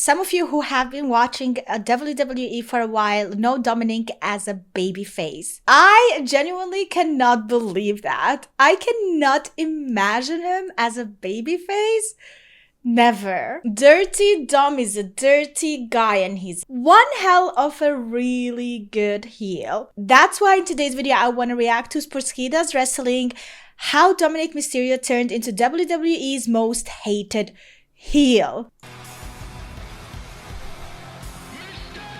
some of you who have been watching WWE for a while know Dominik as a babyface. I genuinely cannot believe that. I cannot imagine him as a babyface. Never. Dirty Dom is a dirty guy and he's one hell of a really good heel. That's why in today's video I want to react to Sportskeeda's Wrestling, how Dominik Mysterio turned into WWE's most hated heel.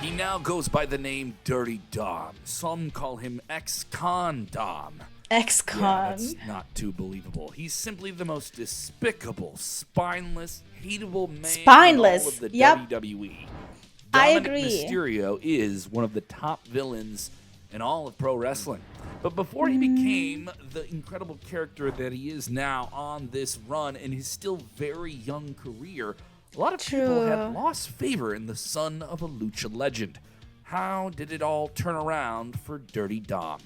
He now goes by the name Dirty Dom. Some call him Ex-Con Dom. Ex-Con. Yeah, that's not too believable. He's simply the most despicable, spineless, hateable man in all of the WWE. I Dominik agree. Mysterio is one of the top villains in all of pro wrestling. But before he became the incredible character that he is now on this run in his still very young career, a lot of people had lost favor in the son of a lucha legend. How did it all turn around for Dirty Dom?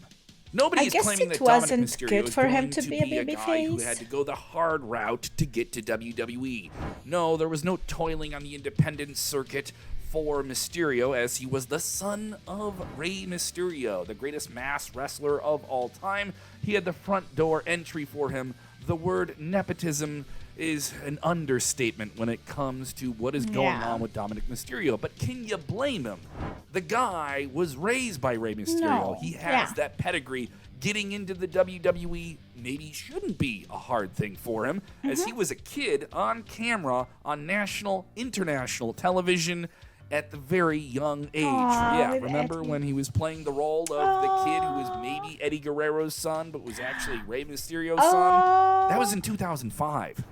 Nobody is claiming that Dominik Mysterio is going to be a guy who had to go the hard route to get to WWE. No, there was no toiling on the independent circuit for Mysterio, as he was the son of Rey Mysterio, the greatest masked wrestler of all time. He had the front door entry for him. The word nepotism is an understatement when it comes to what is going on with Dominik Mysterio. But can you blame him? The guy was raised by Rey Mysterio. No. He has that pedigree. Getting into the WWE maybe shouldn't be a hard thing for him, as he was a kid on camera on national, international television at the very young age. Remember when he was playing the role of the kid who was maybe Eddie Guerrero's son, but was actually Rey Mysterio's son? That was in 2005.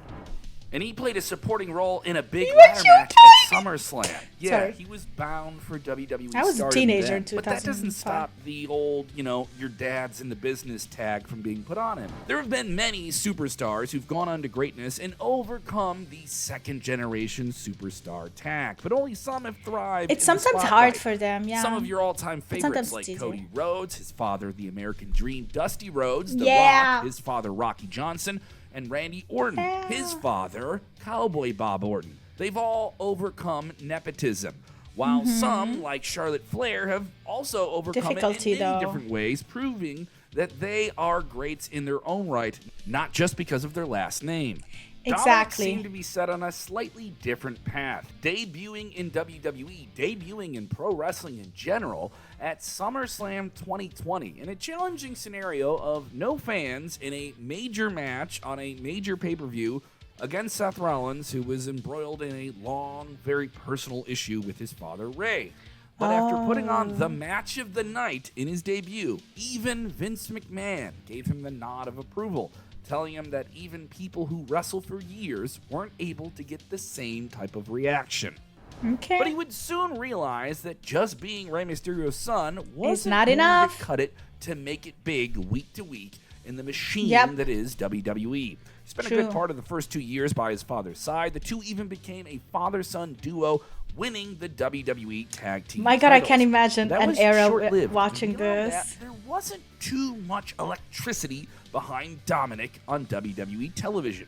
And he played a supporting role in a big ladder match at SummerSlam. Yeah, he was bound for WWE. I was a teenager in 2005. But that doesn't stop the old, your dad's in the business tag from being put on him. There have been many superstars who've gone on to greatness and overcome the second-generation superstar tag. But only some have thrived. It's sometimes hard for them, Some of your all-time favorites, like Cody Rhodes, his father, the American Dream, Dusty Rhodes, The Rock, his father, Rocky Johnson, and Randy Orton, his father, Cowboy Bob Orton. They've all overcome nepotism, while some, like Charlotte Flair, have also overcome it in many different ways, proving that they are greats in their own right, not just because of their last name. Exactly. Dominik seemed to be set on a slightly different path, debuting in WWE, debuting in pro wrestling in general at SummerSlam 2020 in a challenging scenario of no fans in a major match on a major pay-per-view against Seth Rollins, who was embroiled in a long, very personal issue with his father, Rey. But after putting on the match of the night in his debut, even Vince McMahon gave him the nod of approval, telling him that even people who wrestle for years weren't able to get the same type of reaction. But he would soon realize that just being Rey Mysterio's son wasn't not going enough. to cut it to make it big week to week in the machine that is WWE. He spent a good part of the first 2 years by his father's side. The two even became a father-son duo, winning the WWE Tag Team My God, titles. I can't imagine an era watching this. There wasn't too much electricity behind Dominik on WWE television.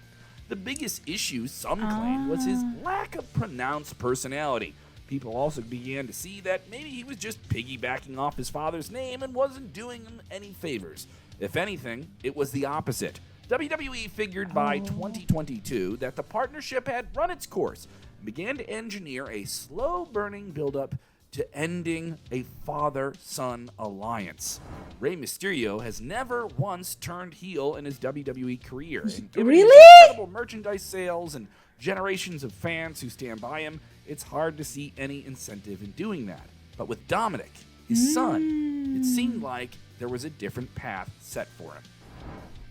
The biggest issue, some claimed, was his lack of pronounced personality. People also began to see that maybe he was just piggybacking off his father's name and wasn't doing him any favors. If anything, it was the opposite. WWE figured by 2022 that the partnership had run its course and began to engineer a slow-burning buildup to ending a father-son alliance. Rey Mysterio has never once turned heel in his WWE career. And given his incredible merchandise sales and generations of fans who stand by him, it's hard to see any incentive in doing that. But with Dominik, his son, it seemed like there was a different path set for him.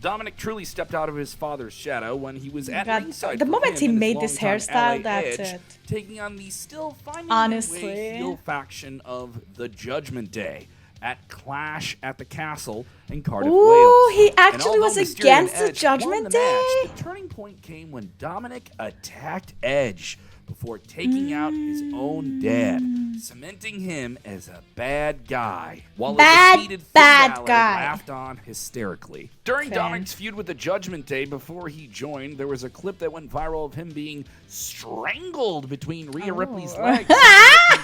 Dominik truly stepped out of his father's shadow when he was at ringside. The moment he made this hairstyle, LA that's Edge, it. taking on the still finding Honestly. way heel faction of the Judgment Day at Clash at the Castle in Cardiff, Wales. He actually was Mysterio against and the Edge Judgment won Day? match, the turning point came when Dominik attacked Edge before taking out his own dad. cementing him as a bad guy, while Bad, a defeated Finn bad Balor guy. laughed on hysterically. During Fair. Dominik's feud with the Judgment Day before he joined, there was a clip that went viral of him being strangled between Rhea Ripley's legs. Something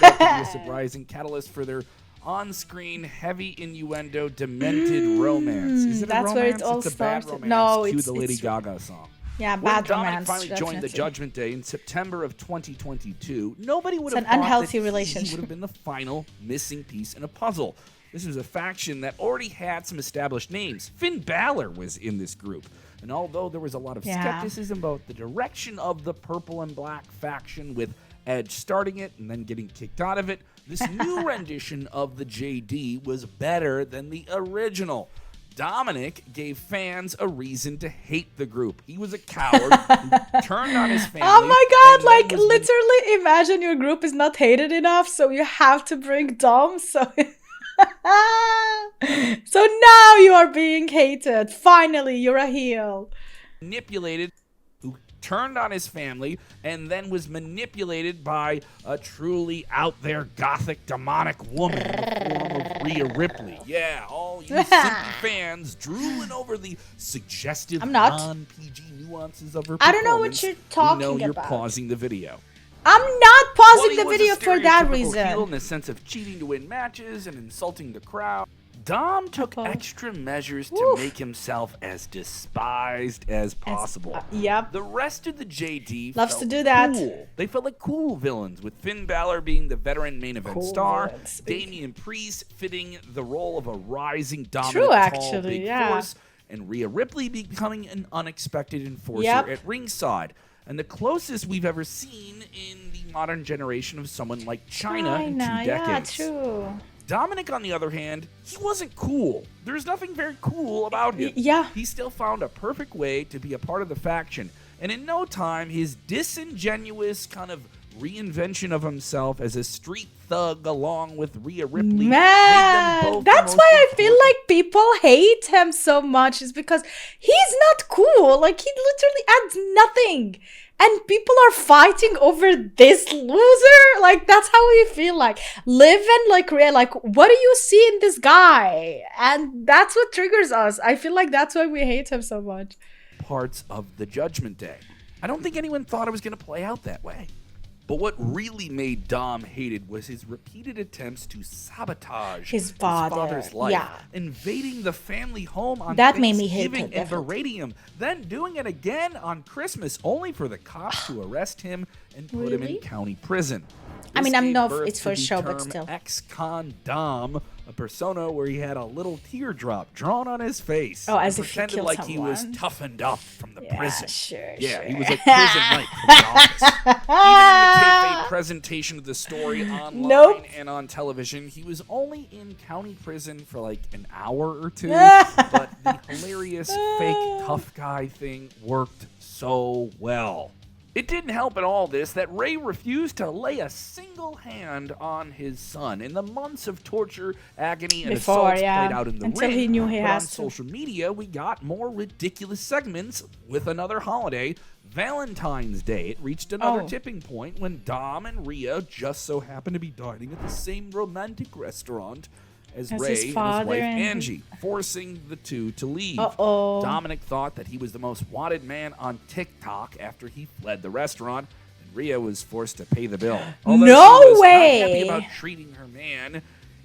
that turned out to be a surprising catalyst for their on-screen heavy innuendo demented romance. Is it That's a where romance? it all It's a bad started. romance. No, Cue it's the Lady Gaga song. Yeah, When bad Dominik romance. finally joined the definitely. Judgment Day in September of 2022, nobody would It's have an thought unhealthy that he relationship. would have been the final missing piece in a puzzle. This was a faction that already had some established names. Finn Balor was in this group. And although there was a lot of skepticism about the direction of the purple and black faction, with Edge starting it and then getting kicked out of it, this new rendition of the JD was better than the original. Dominik gave fans a reason to hate the group. He was a coward who turned on his family. Oh my god, and like then was literally imagine your group is not hated enough, so you have to bring Dom, so so now you are being hated. Finally, you're a heel. manipulated, who turned on his family, and then was manipulated by a truly out there gothic demonic woman in the form of Rhea Ripley. Yeah, all you simple fans drooling over the suggestive I'm not. non-PG nuances of her I don't know what performance. you're We talking know you're about. pausing the video. I'm not While pausing he the was a video for that stereotypical reason. heel in the sense of cheating to win matches and insulting the crowd, Dom took Uh-oh. extra measures to Oof. make himself as despised as possible. Yep. The rest of the JD Loves felt to do that. cool. They felt like cool villains, with Finn Balor being the veteran main event Cool star, villains. Damian Priest fitting the role of a rising dominant True, tall actually, big yeah. force, and Rhea Ripley becoming an unexpected enforcer Yep. at ringside. And the closest we've ever seen in the modern generation of someone like China in 2 decades. Yeah, true. Dominik, on the other hand, he wasn't cool. There's nothing very cool about him. Yeah. He still found a perfect way to be a part of the faction. And in no time, his disingenuous kind of reinvention of himself as a street thug along with Rhea Ripley made them Man, both the that's most why I feel important- like people hate him so much, is because he's not cool. Like, he literally adds nothing. And people are fighting over this loser. Like, that's how we feel like. Liv and like Rhea, like, what do you see in this guy? And that's what triggers us. I feel like that's why we hate him so much. parts of the Judgment Day. I don't think anyone thought it was going to play out that way. But what really made Dom hated was his repeated attempts to sabotage His father's life, yeah. invading the family home on That made me hate Thanksgiving him, and berating him, then doing it again on Christmas, only for the cops to arrest him and put him in Really? county prison. I mean, This I gave know birth it's to for the show, but term still. Ex-con Dom, a persona where he had a little teardrop drawn on his face. Oh, as and if he pretended killed like he was someone. toughened up from the Yeah, prison. sure, Yeah, he sure. was like prison Mike from the office. Even in the kayfabe presentation of the story online Nope. and on television, he was only in county prison for like an hour or two. But the hilarious fake tough guy thing worked so well. It didn't help at all this that Ray refused to lay a single hand on his son. In the months of torture, agony, and Before, assaults yeah, played out in the until ring, he knew he but has on to. social media, we got more ridiculous segments with another holiday, Valentine's Day. It reached another Oh. tipping point when Dom and Rhea just so happened to be dining at the same romantic restaurant as As Ray his and his father wife and- Angie, forcing the two to leave. Uh-oh. Dominik thought that he was the most wanted man on TikTok after he fled the restaurant, and Rhea was forced to pay the bill. Although No she was way! not happy about treating her man,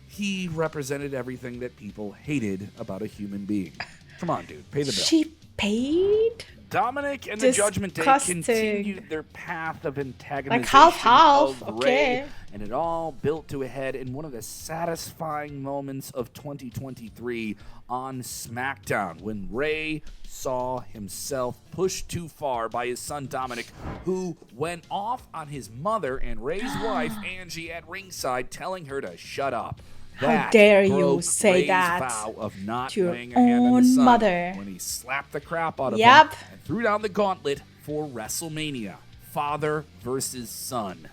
he represented everything that people hated about a human being. Come on, dude, pay the bill. She paid? Dominik and the Judgment Day Disgusting. continued their path of antagonization half-half, of okay. Ray, and it all built to a head in one of the satisfying moments of 2023 on SmackDown, when Ray saw himself pushed too far by his son Dominik, who went off on his mother and Ray's wife Angie at ringside, telling her to shut up. How That dare you broke say Ray's that vow of not to your laying a hand on his own son mother. when he slapped the crap out of Yep. him and threw down the gauntlet for WrestleMania. Father versus son.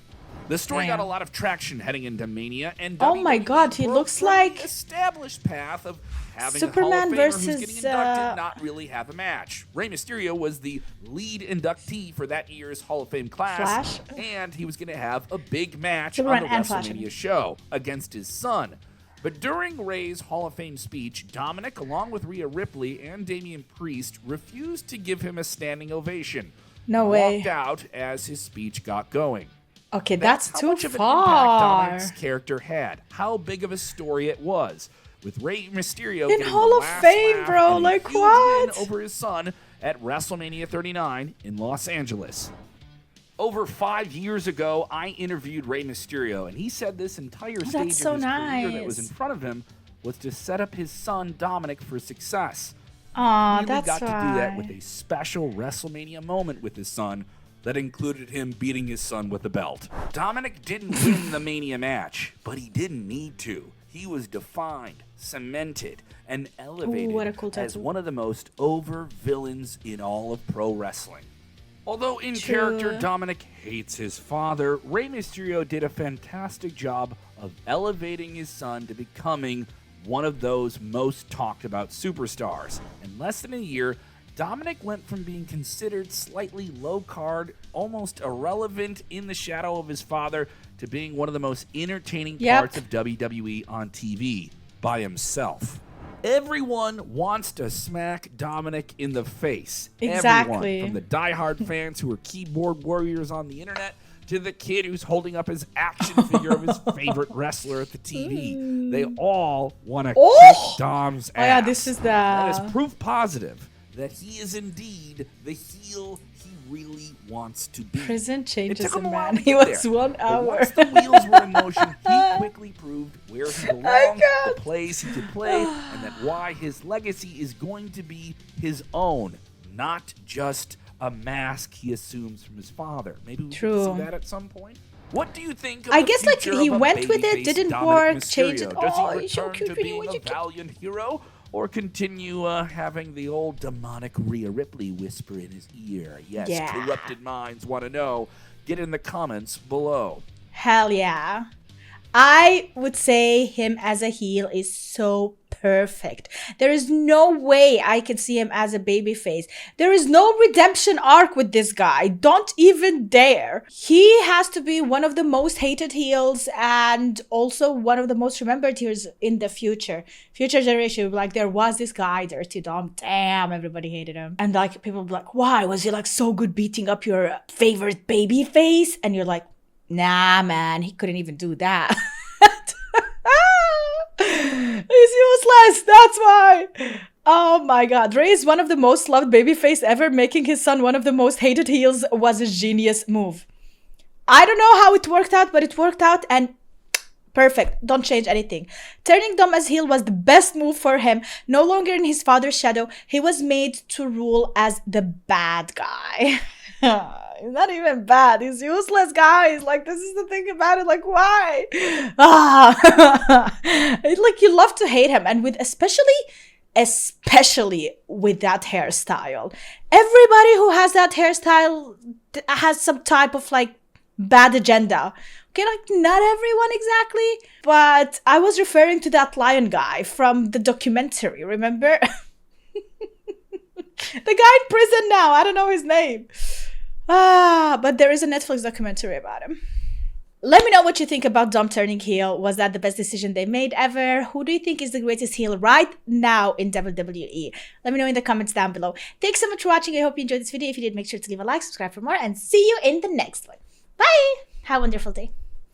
The story got a Damn. lot of traction heading into Mania, and Oh my WWE God, he broke looks from like the established path of having Superman a Hall of Famer versus, who's getting inducted not really have a match. Rey Mysterio was the lead inductee for that year's Hall of Fame class, Flash? and he was going to have a big match Superman on the and Flash, I mean. WrestleMania show against his son. But during Rey's Hall of Fame speech, Dominik, along with Rhea Ripley and Damian Priest, refused to give him a standing ovation. No Walked way. out as his speech got going. Okay, that's how too much of an far. impact Dominic's character had, how big of a story it was, with Rey Mysterio In getting Hall the of last Fame, laugh bro, and a like huge what? win over his son at WrestleMania 39 in Los Angeles. Over 5 years ago, I interviewed Rey Mysterio, and he said this entire stage that's so of his career that was nice. in front of him was to set up his son Dominik for success. Aw, He really that's got to do that with why. a special WrestleMania moment with his son that included him beating his son with the belt. Dominik didn't win the Mania match, but he didn't need to. He was defined, cemented, and elevated what a cool as tattoo. one of the most over villains in all of pro wrestling. Although in True. character Dominik hates his father, Rey Mysterio did a fantastic job of elevating his son to becoming one of those most talked about superstars. In less than a year, Dominik went from being considered slightly low-card, almost irrelevant in the shadow of his father, to being one of the most entertaining parts of WWE on TV by himself. Everyone wants to smack Dominik in the face. Exactly. Everyone, from the diehard fans who are keyboard warriors on the internet to the kid who's holding up his action figure of his favorite wrestler at the TV. They all want to kick Dom's ass. Oh yeah, this is That is the... proof positive that he is indeed the heel he really wants to be. Prison It changes took a him a while man. to He get was there, 1 but hour. once the wheels were in motion, he quickly proved where he belonged, the plays he could play, and that why his legacy is going to be his own, not just a mask he assumes from his father. Maybe we True. can see that at some point. What do you think of I the guess, like, future he of a went with it, babyface didn't Dominik work, Mysterio? changed it. Does Oh, he he's so return cute to when he being was a a kid. valiant hero, or continue having the old demonic Rhea Ripley whisper in his ear? Yes, Yeah. corrupted minds want to know. Get in the comments below. Hell yeah. I would say him as a heel is so perfect. There is no way I could see him as a babyface. There is no redemption arc with this guy. Don't even dare. He has to be one of the most hated heels and also one of the most remembered heels in the future. Future generation, like there was this guy, Dirty Dom. Damn, everybody hated him. And like people would be like, why? Was he like so good beating up your favorite babyface? And you're like, nah, man, he couldn't even do that. He's useless, that's why. Oh my god, Rey is one of the most loved babyface ever. Making his son one of the most hated heels was a genius move. I don't know how it worked out, but it worked out and perfect. Don't change anything. Turning Dom as heel was the best move for him. No longer in his father's shadow, he was made to rule as the bad guy. He's not even bad. He's useless, guys. Like, this is the thing about it. Like, why? Like, you love to hate him. And with especially with that hairstyle. Everybody who has that hairstyle has some type of, like, bad agenda. Okay, like, not everyone exactly. But I was referring to that lion guy from the documentary, remember? The guy in prison now. I don't know his name. But there is a Netflix documentary about him. Let me know what you think about Dom turning heel. Was that the best decision they made ever? Who do you think is the greatest heel right now in WWE? Let me know in the comments down below. Thanks so much for watching. I hope you enjoyed this video. If you did, make sure to leave a like, subscribe for more, and see you in the next one. Bye! Have a wonderful day.